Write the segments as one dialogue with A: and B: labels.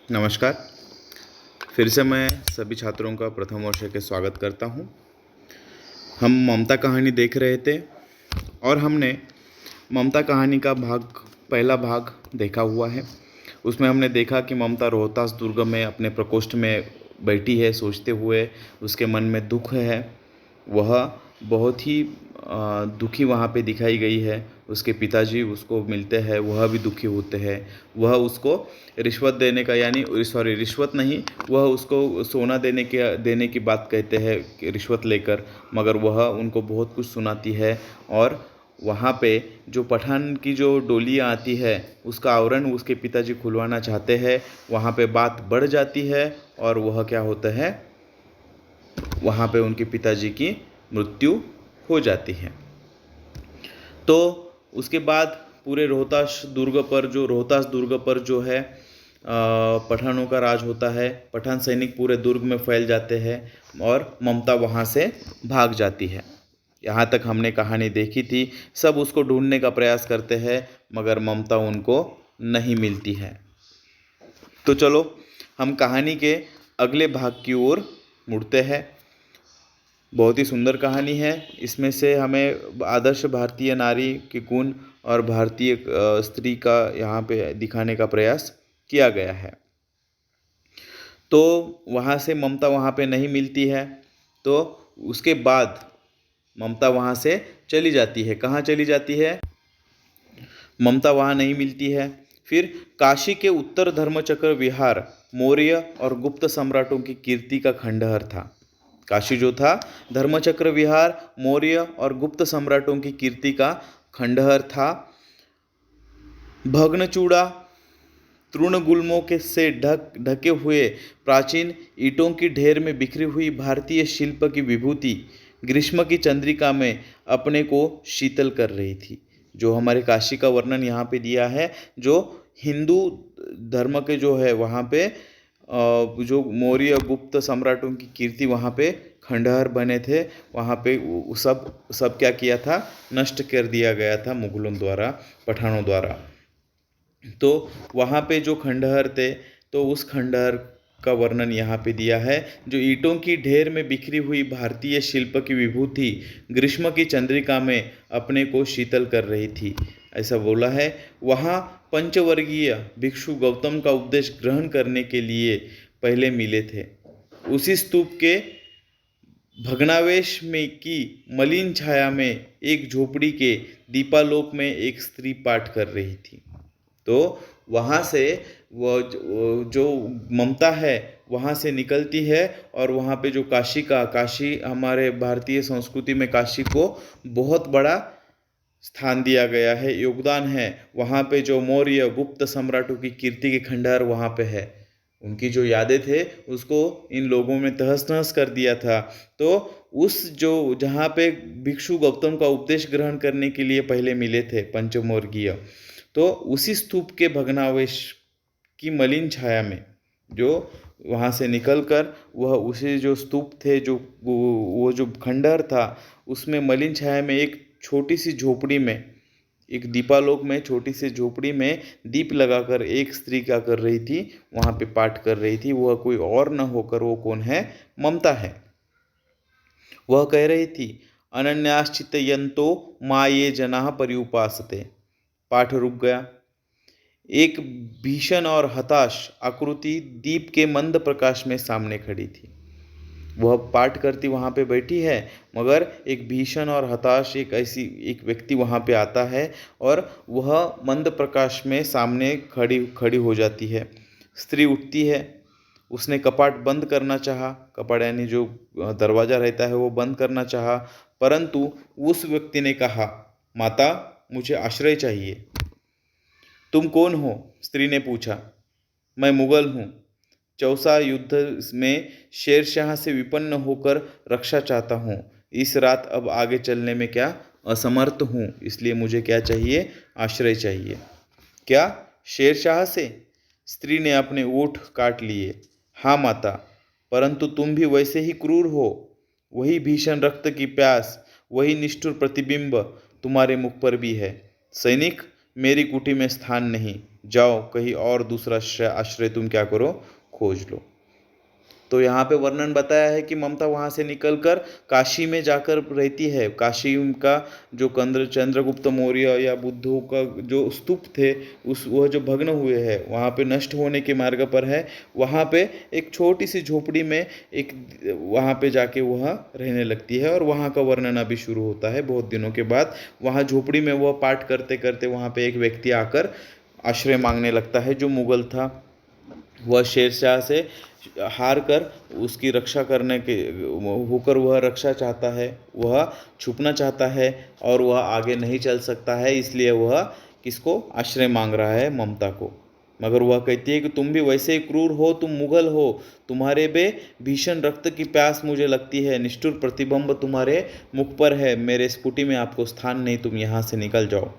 A: नमस्कार। फिर से मैं सभी छात्रों का प्रथम वर्ष के स्वागत करता हूँ। हम ममता कहानी देख रहे थे और हमने ममता कहानी का पहला भाग देखा हुआ है। उसमें हमने देखा कि ममता रोहतास दुर्ग में अपने प्रकोष्ठ में बैठी है सोचते हुए, उसके मन में दुख है। वह बहुत ही दुखी वहाँ पे दिखाई गई है। उसके पिताजी उसको मिलते हैं, वह भी दुखी होते हैं। वह उसको रिश्वत देने का रिश्वत नहीं, वह उसको सोना देने की बात कहते हैं कि रिश्वत लेकर, मगर वह उनको बहुत कुछ सुनाती है। और वहाँ पे जो पठान की जो डोलियाँ आती है उसका आवरण उसके पिताजी खुलवाना चाहते हैं। वहाँ पे बात बढ़ जाती है और वह क्या होता है, वहाँ पे उनके पिताजी की मृत्यु हो जाती है। तो उसके बाद पूरे रोहतास दुर्ग पर जो है पठानों का राज होता है। पठान सैनिक पूरे दुर्ग में फैल जाते हैं और ममता वहाँ से भाग जाती है। यहाँ तक हमने कहानी देखी थी। सब उसको ढूंढने का प्रयास करते हैं मगर ममता उनको नहीं मिलती है। तो चलो हम कहानी के अगले भाग की ओर मुड़ते हैं। बहुत ही सुंदर कहानी है। इसमें से हमें आदर्श भारतीय नारी के गुण और भारतीय स्त्री का यहाँ पे दिखाने का प्रयास किया गया है। तो वहाँ से ममता वहाँ पे नहीं मिलती है। तो उसके बाद ममता वहाँ से चली जाती है। कहाँ चली जाती है? ममता वहाँ नहीं मिलती है। फिर काशी के उत्तर धर्मचक्र विहार मौर्य और गुप्त सम्राटों की कीर्ति का खंडहर था। काशी जो था धर्मचक्र विहार मौर्य और गुप्त सम्राटों की कीर्ति का खंडहर था। भग्नचूड़ा तृणगुल्मों के से ढके हुए प्राचीन ईंटों की ढेर में बिखरी हुई भारतीय शिल्प की विभूति ग्रीष्म की चंद्रिका में अपने को शीतल कर रही थी। जो हमारे काशी का वर्णन यहाँ पे दिया है, जो हिंदू धर्म के जो है वहाँ पे जो मौर्य गुप्त सम्राटों की कीर्ति वहाँ पे खंडहर बने थे, वहाँ पे सब सब क्या किया था, नष्ट कर दिया गया था मुगलों द्वारा, पठानों द्वारा। तो वहाँ पे जो खंडहर थे, तो उस खंडहर का वर्णन यहाँ पे दिया है। जो ईंटों की ढेर में बिखरी हुई भारतीय शिल्प की विभूति ग्रीष्म की चंद्रिका में अपने को शीतल कर रही थी, ऐसा बोला है। वहाँ पंचवर्गीय भिक्षु गौतम का उपदेश ग्रहण करने के लिए पहले मिले थे। उसी स्तूप के भग्नावशेष में की मलिन छाया में एक झोपड़ी के दीपालोक में एक स्त्री पाठ कर रही थी। तो वहाँ से वो जो ममता है वहाँ से निकलती है और वहाँ पे जो काशी हमारे भारतीय संस्कृति में काशी को बहुत बड़ा स्थान दिया गया है, योगदान है। वहाँ पे जो मौर्य गुप्त सम्राटों की कीर्ति के खंडहर वहाँ पे है, उनकी जो यादें थे उसको इन लोगों में तहस नहस कर दिया था। तो उस जो जहाँ पे भिक्षु गौतम का उपदेश ग्रहण करने के लिए पहले मिले थे पंचमवर्गीय, तो उसी स्तूप के भग्नावशेष की मलिन छाया में जो वहाँ से निकलकर वह उसी जो स्तूप थे, जो वो जो खंडहर था, उसमें मलिन छाया में एक छोटी सी झोपड़ी में, एक दीपालोक में छोटी सी झोपड़ी में दीप लगाकर एक स्त्री क्या कर रही थी, वहाँ पे पाठ कर रही थी। वह कोई और न होकर वो कौन है? ममता है। वह कह रही थी, अनन्याश्चितयन्तो माँ ये जनाः पर्युपासते। पाठ रुक गया। एक भीषण और हताश आकृति दीप के मंद प्रकाश में सामने खड़ी थी। वह पाठ करती वहाँ पे बैठी है, मगर एक भीषण और हताश एक व्यक्ति वहाँ पे आता है और वह मंद प्रकाश में सामने खड़ी हो जाती है। स्त्री उठती है। उसने कपाट बंद करना चाहा, कपाट यानी जो दरवाज़ा रहता है वो बंद करना चाहा, परंतु उस व्यक्ति ने कहा, माता मुझे आश्रय चाहिए। तुम कौन हो? स्त्री ने पूछा। मैं मुगल हूँ, चौसा युद्ध में शेरशाह से विपन्न होकर रक्षा चाहता हूँ। इस रात अब आगे चलने में क्या असमर्थ हूँ, इसलिए मुझे क्या चाहिए? आश्रय चाहिए। क्या? शेरशाह से? स्त्री ने अपने ओठ काट लिए। हाँ माता, परंतु तुम भी वैसे ही क्रूर हो। वही भीषण रक्त की प्यास, वही निष्ठुर प्रतिबिंब तुम्हारे मुख पर भी है। सैनिक, मेरी कुटी में स्थान नहीं। जाओ कहीं और दूसरा आश्रय तुम क्या करो, खोज लो। तो यहाँ पे वर्णन बताया है कि ममता वहाँ से निकलकर काशी में जाकर रहती है। काशी उनका जो चंद्रगुप्त मौर्य या बुद्धों का जो स्तूप थे, उस वह जो भग्न हुए हैं वहाँ पे नष्ट होने के मार्ग पर है। वहाँ पे एक छोटी सी झोपड़ी में एक वहाँ पे जाके वह रहने लगती है और वहाँ का वर्णन अभी शुरू होता है बहुत दिनों के बाद। वहाँ झोपड़ी में वह पाठ करते करते वहाँ पे एक व्यक्ति आकर आश्रय मांगने लगता है जो मुगल था। वह शेरशाह से हार कर उसकी रक्षा करने के होकर वह रक्षा चाहता है, वह छुपना चाहता है और वह आगे नहीं चल सकता है, इसलिए वह किसको आश्रय मांग रहा है, ममता को। मगर वह कहती है कि तुम भी वैसे ही क्रूर हो, तुम मुगल हो, तुम्हारे बे भीषण रक्त की प्यास मुझे लगती है, निष्ठुर प्रतिबिंब तुम्हारे मुख पर है, मेरे स्कूटी में आपको स्थान नहीं, तुम यहाँ से निकल जाओ।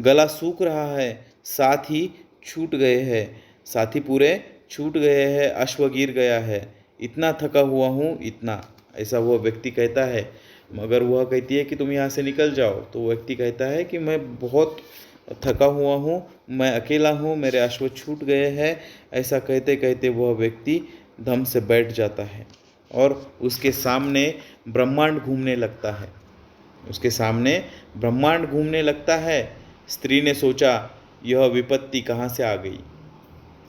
A: गला सूख रहा है, साथ ही छूट गए हैं, साथी पूरे छूट गए हैं, अश्व गिर गया है, इतना थका हुआ हूँ, इतना, ऐसा वह व्यक्ति कहता है। मगर वह कहती है कि तुम यहाँ से निकल जाओ। तो वो व्यक्ति कहता है कि मैं बहुत थका हुआ हूँ, मैं अकेला हूँ, मेरे अश्व छूट गए हैं। ऐसा कहते कहते वह व्यक्ति धम से बैठ जाता है और उसके सामने ब्रह्मांड घूमने लगता है। उसके सामने ब्रह्मांड घूमने लगता है। स्त्री ने सोचा यह विपत्ति कहाँ से आ गई।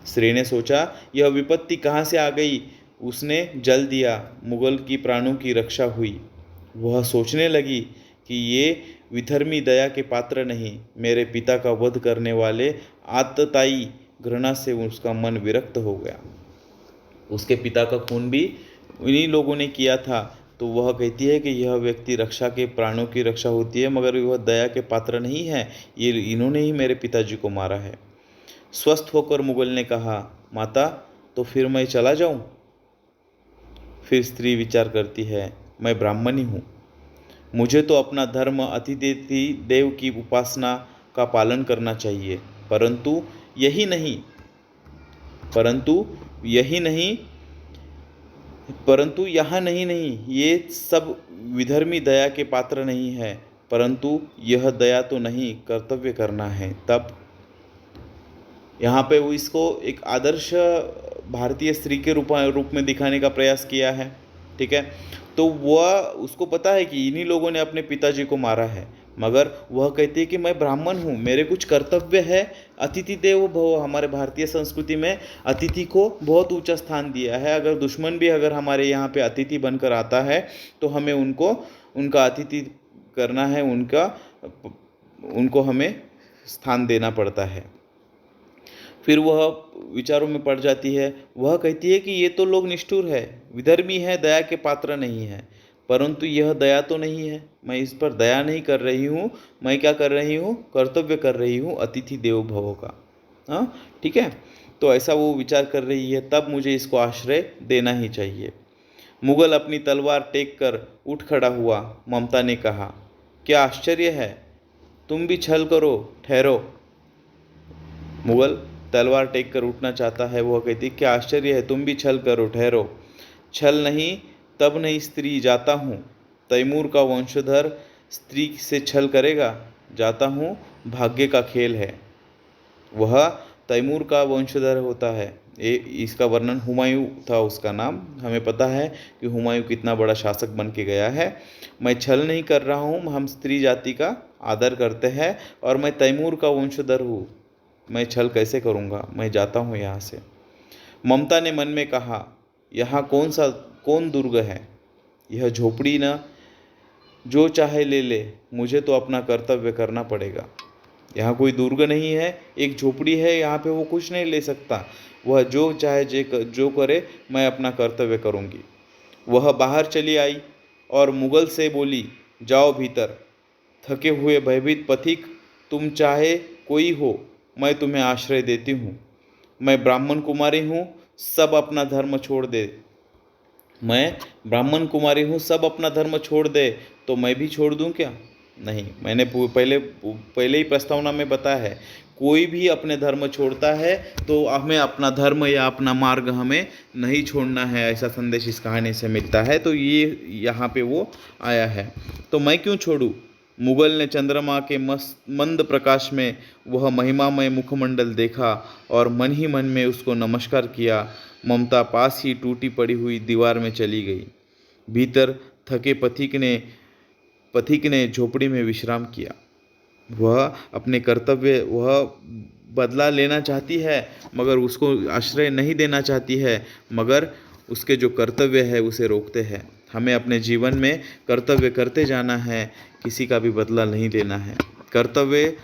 A: स्त्री ने सोचा यह विपत्ति कहाँ से आ गई। उसने जल दिया, मुगल की प्राणों की रक्षा हुई। वह सोचने लगी कि ये विधर्मी दया के पात्र नहीं, मेरे पिता का वध करने वाले आतताई घृणा से उसका मन विरक्त हो गया। उसके पिता का खून भी इन्हीं लोगों ने किया था। तो वह कहती है कि यह व्यक्ति रक्षा के प्राणों की रक्षा होती है, मगर वह दया के पात्र नहीं है, ये इन्होंने ही मेरे पिताजी को मारा है। स्वस्थ होकर मुगल ने कहा, माता तो फिर मैं चला जाऊं? फिर स्त्री विचार करती है, मैं ब्राह्मणी हूँ, मुझे तो अपना धर्म अतिथि देव की उपासना का पालन करना चाहिए, परंतु यही नहीं परंतु यही नहीं परंतु यहाँ नहीं, ये सब विधर्मी दया के पात्र नहीं है, परंतु यह दया तो नहीं, कर्तव्य करना है। तब यहाँ पे वो इसको एक आदर्श भारतीय स्त्री के रूप में दिखाने का प्रयास किया है। ठीक है, तो वह उसको पता है कि इन्हीं लोगों ने अपने पिताजी को मारा है, मगर वह कहती है कि मैं ब्राह्मण हूँ, मेरे कुछ कर्तव्य है। अतिथि देवो भव, हमारे भारतीय संस्कृति में अतिथि को बहुत ऊंचा स्थान दिया है। अगर दुश्मन भी अगर हमारे यहाँ पे अतिथि बनकर आता है तो हमें उनका अतिथि करना है, उनको हमें स्थान देना पड़ता है। फिर वह विचारों में पड़ जाती है। वह कहती है कि ये तो लोग निष्ठुर है, विधर्मी है, दया के पात्र नहीं है, परंतु यह दया तो नहीं है, मैं इस पर दया नहीं कर रही हूँ, मैं क्या कर रही हूँ, कर्तव्य कर रही हूँ अतिथि देवो भव का। हाँ, ठीक है, तो ऐसा वो विचार कर रही है, तब मुझे इसको आश्रय देना ही चाहिए। मुगल अपनी तलवार टेक कर उठ खड़ा हुआ। ममता ने कहा, क्या आश्चर्य है, तुम भी छल करो, ठहरो। मुगल तलवार टेक कर उठना चाहता है। वह कहती, क्या आश्चर्य है, तुम भी छल करो, ठहरो। छल नहीं, तब नहीं स्त्री, जाता हूँ। तैमूर का वंशधर स्त्री से छल करेगा? जाता हूँ, भाग्य का खेल है। वह तैमूर का वंशधर होता है। इसका वर्णन हुमायूं था, उसका नाम। हमें पता है कि हुमायूं कितना बड़ा शासक बन के गया है। मैं छल नहीं कर रहा हूँ, हम स्त्री जाति का आदर करते हैं और मैं तैमूर का वंशधर हूँ, मैं छल कैसे करूँगा, मैं जाता हूँ यहाँ से। ममता ने मन में कहा, यहाँ कौन दुर्ग है, यह झोपड़ी न, जो चाहे ले ले, मुझे तो अपना कर्तव्य करना पड़ेगा। यहाँ कोई दुर्ग नहीं है, एक झोपड़ी है, यहाँ पे वो कुछ नहीं ले सकता। वह जो चाहे जो करे, मैं अपना कर्तव्य करूँगी। वह बाहर चली आई और मुगल से बोली, जाओ भीतर। थके हुए भयभीत पथिक, तुम चाहे कोई हो, मैं तुम्हें आश्रय देती हूँ। मैं ब्राह्मण कुमारी हूँ, सब अपना धर्म छोड़ दे। मैं ब्राह्मण कुमारी हूँ, सब अपना धर्म छोड़ दे, तो मैं भी छोड़ दूँ क्या? नहीं, मैंने पहले ही प्रस्तावना में बताया है, कोई भी अपने धर्म छोड़ता है तो हमें अपना धर्म या अपना मार्ग हमें नहीं छोड़ना है, ऐसा संदेश इस कहानी से मिलता है। तो ये यहाँ पे वो आया है, तो मैं क्यों छोड़ूँ? मुगल ने चंद्रमा के मंद प्रकाश में वह महिमामय मुखमंडल देखा और मन ही मन में उसको नमस्कार किया। ममता पास ही टूटी पड़ी हुई दीवार में चली गई। भीतर थके पथिक ने झोपड़ी में विश्राम किया। वह अपने कर्तव्य वह बदला लेना चाहती है, मगर उसको आश्रय नहीं देना चाहती है, मगर उसके जो कर्तव्य है उसे रोकते हैं। हमें अपने जीवन में कर्तव्य करते जाना है, किसी का भी बदला नहीं लेना है। कर्तव्य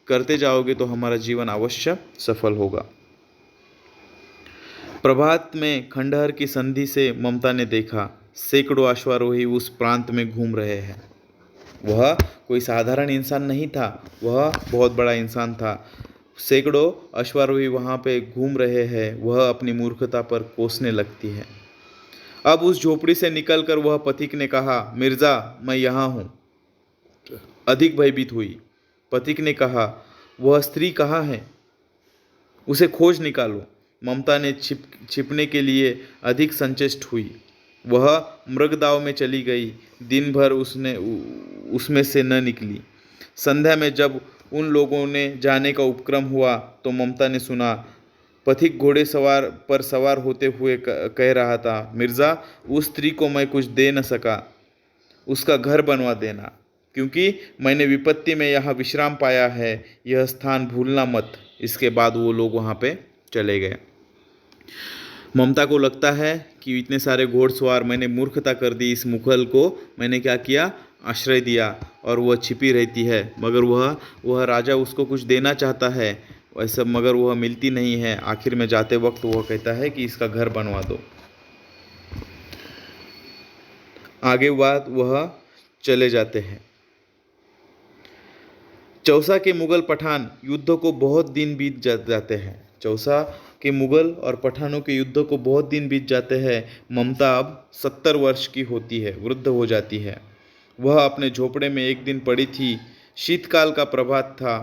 A: करते जाओगे तो हमारा जीवन अवश्य सफल होगा। प्रभात में खंडहर की संधि से ममता ने देखा, सैकड़ों अश्वारोही उस प्रांत में घूम रहे हैं। वह कोई साधारण इंसान नहीं था, वह बहुत बड़ा इंसान था। सैकड़ों अश्वारोही वहाँ पे घूम रहे हैं। वह अपनी मूर्खता पर कोसने लगती है। अब उस झोपड़ी से निकलकर वह पथिक ने कहा, मिर्ज़ा, मैं यहाँ हूँ। अधिक भयभीत हुई। पथिक ने कहा, वह स्त्री कहाँ है? उसे खोज निकालो। ममता ने छिपने के लिए अधिक संचेष्ट हुई। वह मृगदाव में चली गई। दिन भर उसमें से न निकली। संध्या में जब उन लोगों ने जाने का उपक्रम हुआ तो ममता ने सुना, पथिक घोड़े पर सवार होते हुए कह रहा था, मिर्ज़ा, उस स्त्री को मैं कुछ दे न सका, उसका घर बनवा देना, क्योंकि मैंने विपत्ति में यहाँ विश्राम पाया है। यह स्थान भूलना मत। इसके बाद वो लोग वहाँ पे चले गए। ममता को लगता है कि इतने सारे घोड़सवार, मैंने मूर्खता कर दी। इस मुगल को मैंने क्या किया? आश्रय दिया, और वह छिपी रहती है। मगर वह राजा उसको कुछ देना चाहता है वैसा, मगर वह मिलती नहीं है। आखिर में जाते वक्त वह कहता है कि इसका घर बनवा दो। आगे बाद वह चले जाते हैं। चौसा के मुगल पठान युद्ध को बहुत दिन बीत जाते हैं। चौसा के मुगल और पठानों के युद्ध को बहुत दिन बीत जाते हैं। ममता अब 70 वर्ष की होती है, वृद्ध हो जाती है। वह अपने झोपड़े में एक दिन पड़ी थी। शीतकाल का प्रभात था।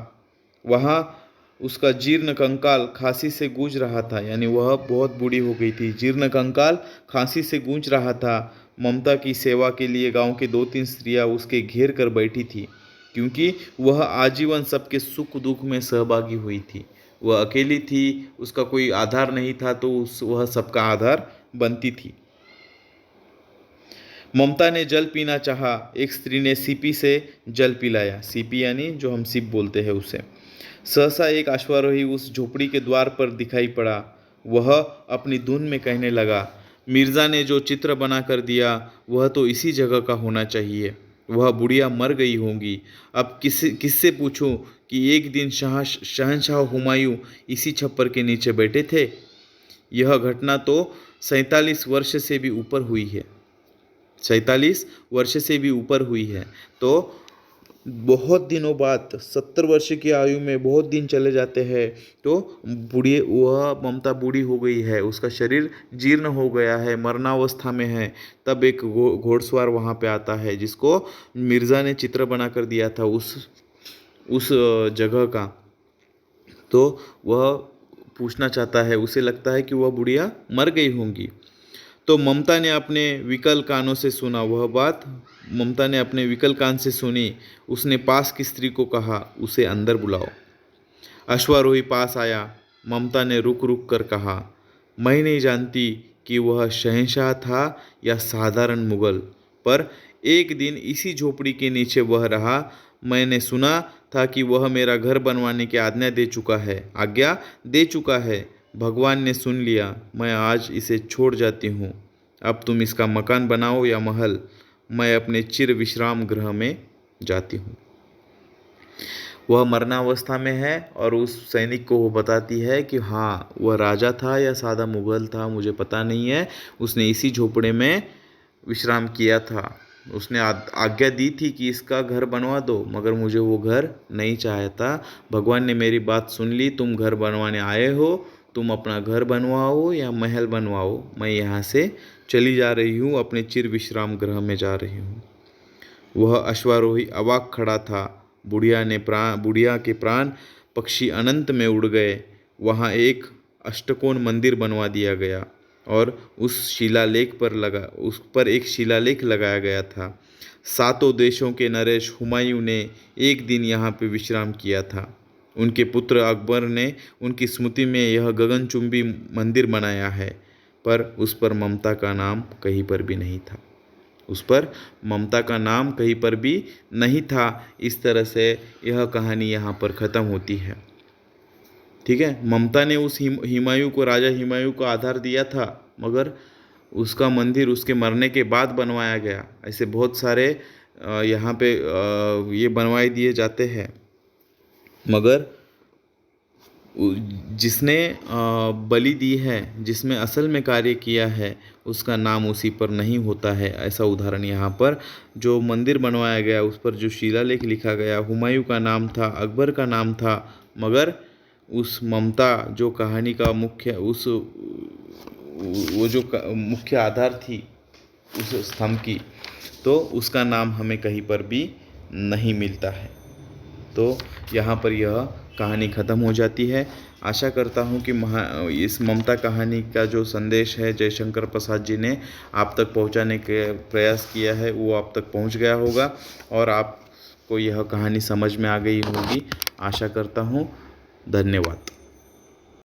A: वहाँ उसका जीर्ण कंकाल खांसी से गूंज रहा था, यानी वह बहुत बूढ़ी हो गई थी। जीर्ण कंकाल खांसी से गूंज रहा था। ममता की सेवा के लिए गांव के 2-3 स्त्रियां उसके घेर कर बैठी थी, क्योंकि वह आजीवन सबके सुख दुख में सहभागी हुई थी। वह अकेली थी, उसका कोई आधार नहीं था, तो वह सबका आधार बनती थी। ममता ने जल पीना चाहा। एक स्त्री ने सीपी से जल पिलाया। सीपी यानी जो हम सिप बोलते हैं उसे। सहसा एक अश्वारोही उस झोपड़ी के द्वार पर दिखाई पड़ा। वह अपनी धुन में कहने लगा, मिर्ज़ा ने जो चित्र बना कर दिया वह तो इसी जगह का होना चाहिए। वह बुढ़िया मर गई होंगी। अब किससे पूछूं कि एक दिन शहंशाह हुमायूं इसी छप्पर के नीचे बैठे थे। यह घटना तो 47 वर्ष से भी ऊपर हुई है। 47 वर्ष से भी ऊपर हुई है। तो बहुत दिनों बाद 70 वर्ष की आयु में बहुत दिन चले जाते हैं, तो वह ममता बूढ़ी हो गई है, उसका शरीर जीर्ण हो गया है, मरणावस्था में है। तब एक घोड़सवार वहाँ पे आता है, जिसको मिर्ज़ा ने चित्र बना कर दिया था उस जगह का। तो वह पूछना चाहता है, उसे लगता है कि वह बुढ़िया मर गई होंगी। तो ममता ने अपने विकल कानों से सुना वह बात। ममता ने अपने विकल कान से सुनी। उसने पास की स्त्री को कहा, उसे अंदर बुलाओ। अश्वारोही पास आया। ममता ने रुक रुक कर कहा, मैं नहीं जानती कि वह शहंशाह था या साधारण मुगल, पर एक दिन इसी झोपड़ी के नीचे वह रहा। मैंने सुना था कि वह मेरा घर बनवाने की आज्ञा दे चुका है। भगवान ने सुन लिया। मैं आज इसे छोड़ जाती हूँ। अब तुम इसका मकान बनाओ या महल। मैं अपने चिर विश्राम गृह में जाती हूँ। वह मरणावस्था में है और उस सैनिक को वो बताती है कि हाँ, वह राजा था या सादा मुगल था, मुझे पता नहीं है। उसने इसी झोपड़े में विश्राम किया था। उसने आज्ञा दी थी कि इसका घर बनवा दो, मगर मुझे वो घर नहीं चाहता। भगवान ने मेरी बात सुन ली। तुम घर बनवाने आए हो, तुम अपना घर बनवाओ या महल बनवाओ। मैं यहाँ से चली जा रही हूँ, अपने चिर विश्राम गृह में जा रही हूँ। वह अश्वारोही अवाक खड़ा था। बुढ़िया के प्राण पक्षी अनंत में उड़ गए। वहाँ एक अष्टकोण मंदिर बनवा दिया गया। और उस पर एक शिलालेख लगाया गया था। सातों देशों के नरेश हुमायूं ने एक दिन यहाँ पे विश्राम किया था। उनके पुत्र अकबर ने उनकी स्मृति में यह गगनचुंबी मंदिर बनाया है, पर उस पर ममता का नाम कहीं पर भी नहीं था। उस पर ममता का नाम कहीं पर भी नहीं था। इस तरह से यह कहानी यहाँ पर ख़त्म होती है। ठीक है, ममता ने उस हुमायूं को, राजा हुमायूं को आधार दिया था, मगर उसका मंदिर उसके मरने के बाद बनवाया गया। ऐसे बहुत सारे यहाँ पे ये बनवाए दिए जाते हैं, मगर जिसने बलि दी है, जिसमें असल में कार्य किया है, उसका नाम उसी पर नहीं होता है। ऐसा उदाहरण यहाँ पर जो मंदिर बनवाया गया उस पर जो शिलालेख लिखा गया, हुमायूं का नाम था, अकबर का नाम था, मगर उस ममता जो कहानी का मुख्य मुख्य आधार थी उस स्तंभ की, तो उसका नाम हमें कहीं पर भी नहीं मिलता है। तो यहाँ पर यह कहानी ख़त्म हो जाती है। आशा करता हूँ कि इस ममता कहानी का जो संदेश है जयशंकर प्रसाद जी ने आप तक पहुँचाने के प्रयास किया है वो आप तक पहुँच गया होगा और आपको यह कहानी समझ में आ गई होगी। आशा करता हूँ। धन्यवाद।